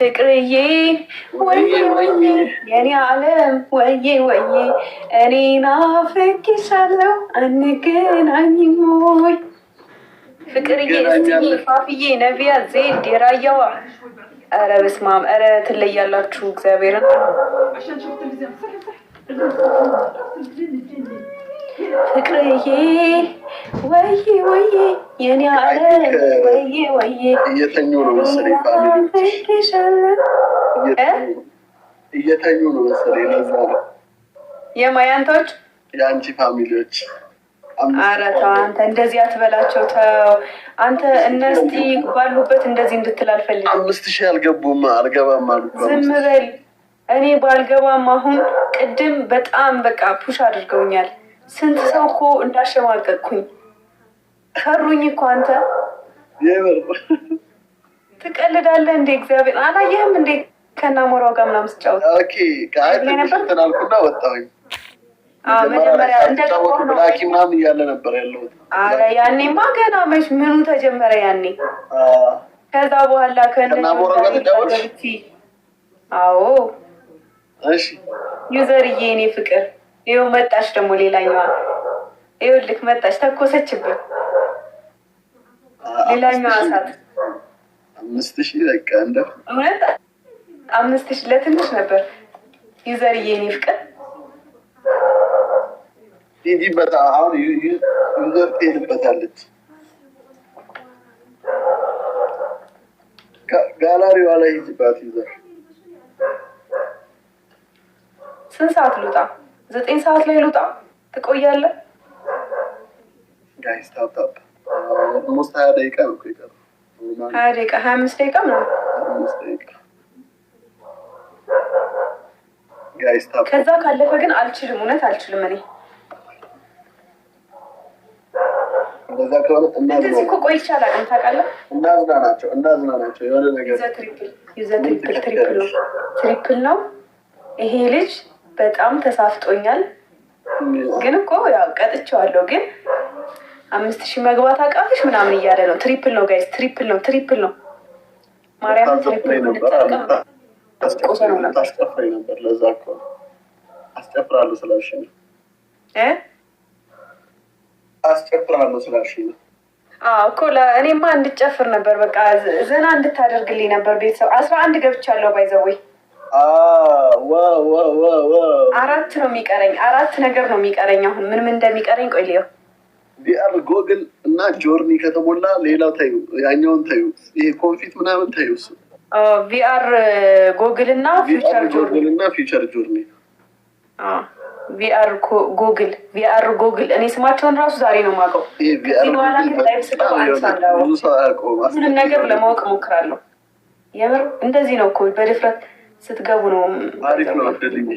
ፍቅርዬ ወዬ ወዬ የኔ ዓለም ወዬ ወዬ እኔ ናፍቄሻለሁ አንገናኝም ወይ ፍቅርዬ እስቲ ፋፍዬ ነቢያ ዜድ የራያዋ ኧረ በስመ አብ ኧረ ትለያላችሁ እግዚአብሔርን ፍቅርዬ ወዬ ወዬ የኔ ዓለም ወዬ ወዬ እየተኙ ነው መሰለኝ እየተኙ ነው መሰለኝ። ለዛ ነው የማያንቶች የአንቺ ፋሚሊዎች። ኧረ ተው አንተ እንደዚህ አትበላቸው ተው አንተ። እነስቲ ባሉበት እንደዚህ እንድትል አልፈልግም። 5000 አልገቡም አልገባም አሉ። ዝም በል እኔ ባልገባም አሁን ቅድም በጣም በቃ ፑሽ አድርገውኛል። ስንት ሰው እኮ እንዳሸማቀቅኩኝ ፈሩኝ እኮ አንተ ትቀልዳለህ እንዴ? እግዚአብሔር አላየህም እንዴ? ከናሞራው ጋር ምናምን ስጫወት ተናልኩና ወጣሁኝ። መጀመሪያ እንደገባሁ ነው ብላኪ ምናምን እያለ ነበር ያለሁት። ኧረ ያኔማ ገና መች ምኑ ተጀመረ ያኔ። ከዛ በኋላ ከናሞራው ጋር ተጫወትሽ? አዎ እሺ ዩዘርዬ እኔ ፍቅር ይኸው መጣች። ደግሞ ሌላኛዋ ይኸውልህ መጣች፣ ተኮሰችብን። ሌላኛዋ እሳት 5000 በቃ እንደ እውነት 5000 ለትንሽ ነበር። ዩዘርዬ እኔ ፍቅር ዲዲ በጣም አሁን ዩዘር ትሄድበታለች። ጋላሪዋ ላይ ሂጅባት ዩዘር። ስንት ሰዓት ልውጣ? 9 ሰዓት ላይ ልውጣ? ትቆያለህ? ጋይስ ታፕ ታፕ ሞስት 20 ደቂቃ ነው የቀረው። 20 ደቂቃ 25 ደቂቃ ምናምን 25 ደቂቃ ጋይስ ታፕ። ከዛ ካለፈ ግን አልችልም፣ እውነት አልችልም። እኔ እንደዛ ከሆነ እንደዚህ እኮ ቆይቼ አላውቅም ታውቃለህ። እናዝናናቸው የሆነ ነገር ትሪፕል ነው ይሄ ልጅ። በጣም ተሳፍጦኛል። ግን እኮ ያው ቀጥቼዋለሁ። ግን 5000 መግባት አቃተሽ ምናምን እያለ ነው። ትሪፕል ነው ጋይስ፣ ትሪፕል ነው። ማርያም ትሪፕል ነው። አስጨፍረኝ ነበር። ለዛ እኮ አስጨፍራለሁ ስላልሽኝ ነው። አስጨፍራለሁ ስላልሽኝ ነው እኮ እኔማ እንድጨፍር ነበር። በቃ ዘና እንድታደርግልኝ ነበር። ቤተሰብ 11 ገብቻለሁ። ባይዘወይ 4 ነው የሚቀረኝ። 4 ነገር ነው የሚቀረኝ። አሁን ምን እንደሚቀረኝ ቆይ ልየው። ቪአር ጎግል እና ጆርኒ ከተሞላ ሌላው ታዩ፣ ያኛውን ታዩ፣ ይሄ ኮንፊት ምናምን ታዩ። እሱ ቪአር ጎግል እና ፊውቸር ጆርኒ ቪአር ጎግል። እኔ ስማቸውን ራሱ ዛሬ ነው የማውቀው። ከዚህ በኋላ ግን ላይፍ ስጠው ሁሉንም ነገር ለማወቅ እሞክራለሁ። የምር እንደዚህ ነው እኮ በድፍረት ስትገቡ ነው። አሪፍ ነው። አደልኝ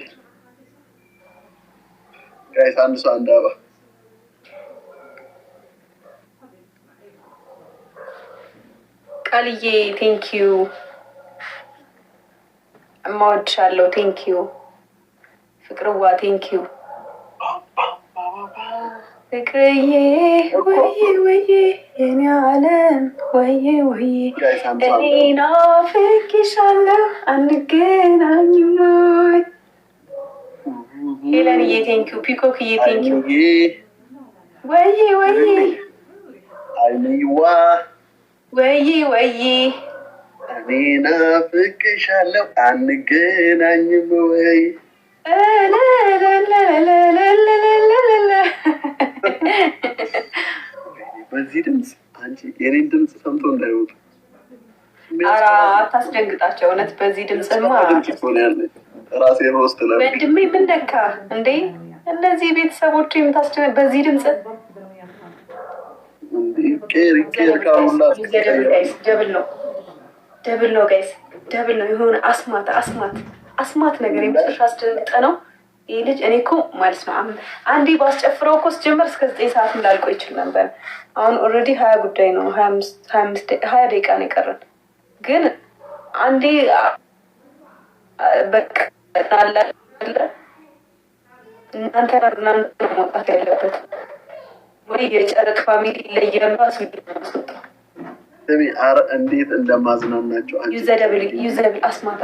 ጋይስ። አንድ ሰው አንድ አባ ቃልዬ ቴንኪዩ፣ እማወድሻለሁ። ቴንኪዩ ፍቅርዋ ቴንኪዩ። ፍቅርዬ ወዬ ወዬ የኔ ዓለም ወዬ ወዬ እኔ ናፍቄሻለሁ አንገናኝም ወይ። ሄለንዬ ቴንኪዩ። ፒኮክዬ ቴንኪዩ። ወዬ ወዬ አይሚዋ ወዬ ወዬ እኔ ናፍቄሻለሁ አንገናኝም ወይ። በዚህ ድምፅ አንቺ የኔን ድምፅ ሰምቶ እንዳይወጡ። ኧረ አታስደንግጣቸው። እውነት በዚህ ድምፅማ ራሴ ሮስት ለ ወንድሜ ምን ነካ እንዴ? እነዚህ ቤተሰቦች የምታስደንቅ በዚህ ድምፅ ደብል ነው ጋይስ፣ ደብል ነው የሆነ አስማት ነገር የመጨረሻ አስደንግጠ ነው ይህ ልጅ። እኔ እኮ ማለት ነው አንዴ ባስጨፍረው እኮ ስጀመር እስከ 9 ሰዓት ላልቆ ይችል ነበር። አሁን ኦልሬዲ 20 ጉዳይ ነው፣ 20 ደቂቃ ነው የቀረን። ግን አንዴ በቃ እናንተ መውጣት ያለበት ወይ የጨረቅ ፋሚሊ ለየራሱ እንዴት እንደማዝናናቸው ዩዘብል አስማት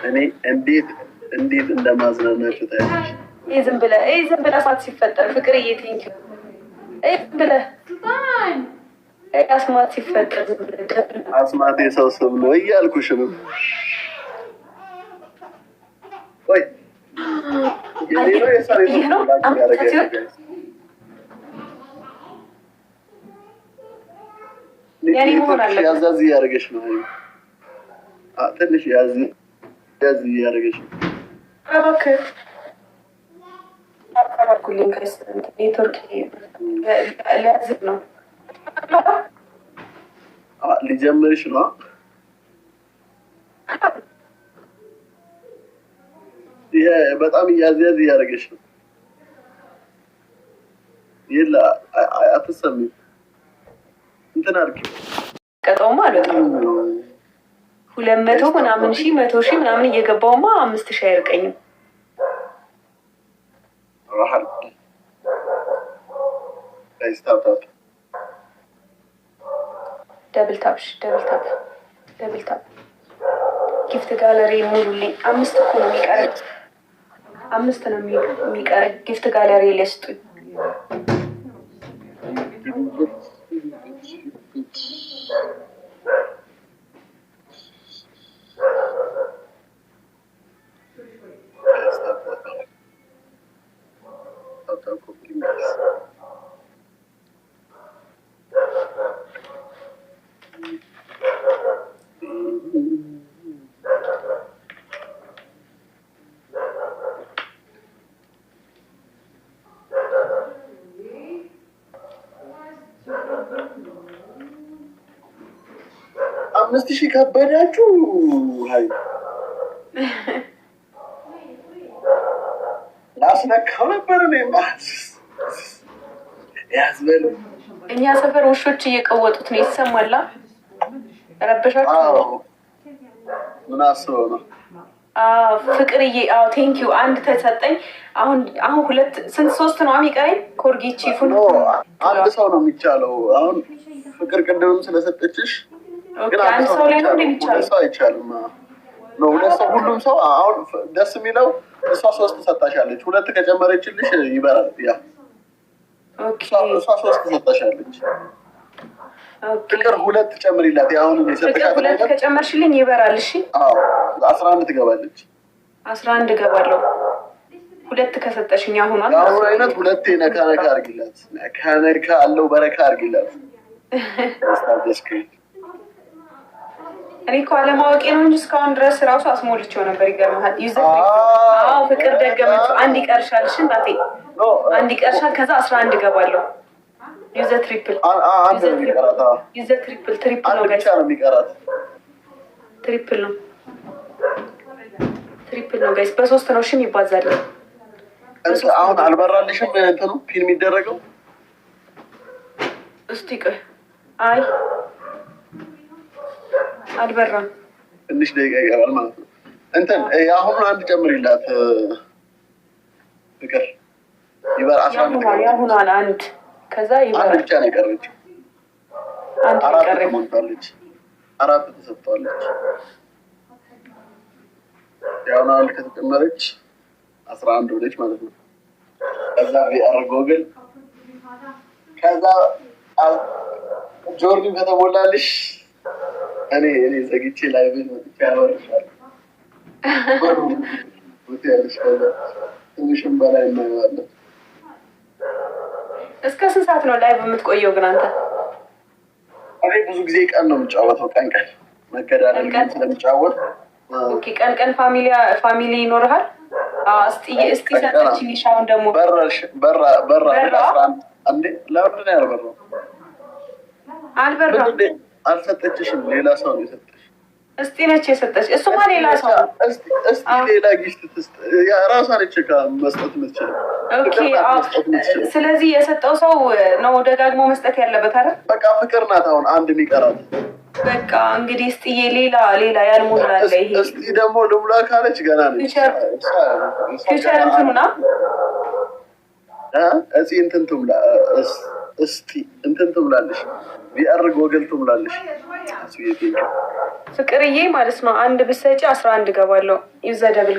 እኔ እንዴት እንደማዝናናቸው ታያለሽ። ዝም ብለህ አስማት ሲፈጠር ፍቅር እየትኝ ዝም ብለህ አስማት ሲፈጠር አስማት የሰው ስም ነው እያልኩሽ ነው። ወይ ያዛዝ እያደረገች ነው። ትንሽ ያዝ እያደረገች ነው። እባክህ ኔትወርክ ሊያዝግ ነው። ሊጀምርሽ ነው። በጣም እያዝያዝ እያደረገች ነው። የለ አትሰሚም። እንትን አድርጊ ቀጠውማ አልወጣም 200 ምናምን ሺህ 100 ሺህ ምናምን እየገባውማ 5000 አይርቀኝም። ደብል ታፕ ጊፍት ጋለሪ ሙሉልኝ። 5 እኮ ነው የሚቀረኝ፣ 5 ነው የሚቀረኝ። ጊፍት ጋለሪ ሊያስጡኝ አምስት ሺህ ከበዳችሁ። ሀይ ላስነካው ነበር እኔማ ያዝበል። እኛ ሰፈር ውሾች እየቀወጡት ነው። ይሰማላ? ረበሻችሁ? ምን አስበው ነው? ፍቅርዬ ቴንኪው። አንድ ተሰጠኝ። አሁን 3 ነው የሚቀረኝ። ኮርጊቺ ፉን አንድ ሰው ነው የሚቻለው። አሁን ፍቅር ቅድምም ስለሰጠችሽ ግን አንድ ሰው ላይ ነው እንደሚቻለው። ሰው አይቻልም ነው። ሁለት ሰው ሁሉም ሰው አሁን ደስ የሚለው እሷ 3 ሰጣሻለች። 2 ከጨመረችልሽ ይበራል። ያ እሷ 3 ሰጣሻለች። ፍቅር 2 ጨምሪላት። አሁን ፍቅር 2 ከጨመርሽልኝ ይበራል። እሺ 11 ትገባለች። 11 እገባለሁ። 2 ከሰጠሽኝ አሁን አይነት 2 ነካ አድርጊላት። ነካ አለው በረካ አድርጊላት። እኔ እኮ አለማወቄ ነው እንጂ እስካሁን ድረስ ራሱ አስሞልቼው ነበር። ይገርምሃል። ፍቅር ደገመችው። 1 ይቀርሻል። እሺ እናቴ 1 ይቀርሻል። ከዛ 11 እገባለሁ። ዩዘ ትሪፕል ነው ጋይስ። ትሪፕል ነው ጋይስ። በ3 ነው እሺ የሚባዛል። አሁን አልበራልሽም እንትኑ ፒን የሚደረገው። እስቲ ቆይ። አይ አልበራም። ትንሽ ደቂቃ ይቀራል ማለት ነው። እንትን አሁን 1 ጨምሪላት ፍቅር ይበራ። 11 ያሁኗን 1 ከዛ ይበራ። 1 ብቻ ነው የቀረችው። 4 ሞልታለች። 4 ተሰጥቷለች። ያሁን 1 ከተጨመረች 11 ሆነች ማለት ነው። ከዛ ቪአር ጎግል ከዛ ጆርኒ ከተሞላልሽ እኔ ዘግቼ ላይ ቤት መጥቼ ያወርሻል። ያለሽ ከዛ ትንሽም በላይ እናየዋለን። እስከ ስንት ሰዓት ነው ላይቭ የምትቆየው ግን አንተ? እኔ ብዙ ጊዜ ቀን ነው የምጫወተው። ቀን መገዳደል ስለምጫወት ቀን ፋሚሊ ይኖርሃል? እስቲ ሰጠችኝ። ሻውን ደግሞ በራ እንዴ? ለምንድን ነው ያልበራው? አልበራም። አልሰጠችሽም። ሌላ ሰው ነው የሰጠሽ። እስቲ ነች የሰጠች። እሱማ ሌላ ሰው ነው። እስቲ ሌላ ጊፍት ትስጥ። ራሷ ነች መስጠት የምትችለው። ስለዚህ የሰጠው ሰው ነው ደጋግሞ መስጠት ያለበት አይደል? በቃ ፍቅር ናት አሁን 1 የሚቀራት። በቃ እንግዲህ እስጥዬ ሌላ ያልሞላለ ይሄ እስቲ ደግሞ ልሙላ ካለች ገና ነች። ፊውቸር እንትኑና እንትን ትሙላ እስቲ እንትን ትብላለሽ ቪአር ጎግል ትብላለሽ ፍቅርዬ ማለት ነው። አንድ ብሰጪ 11 ገባለሁ። ይዘ ደብል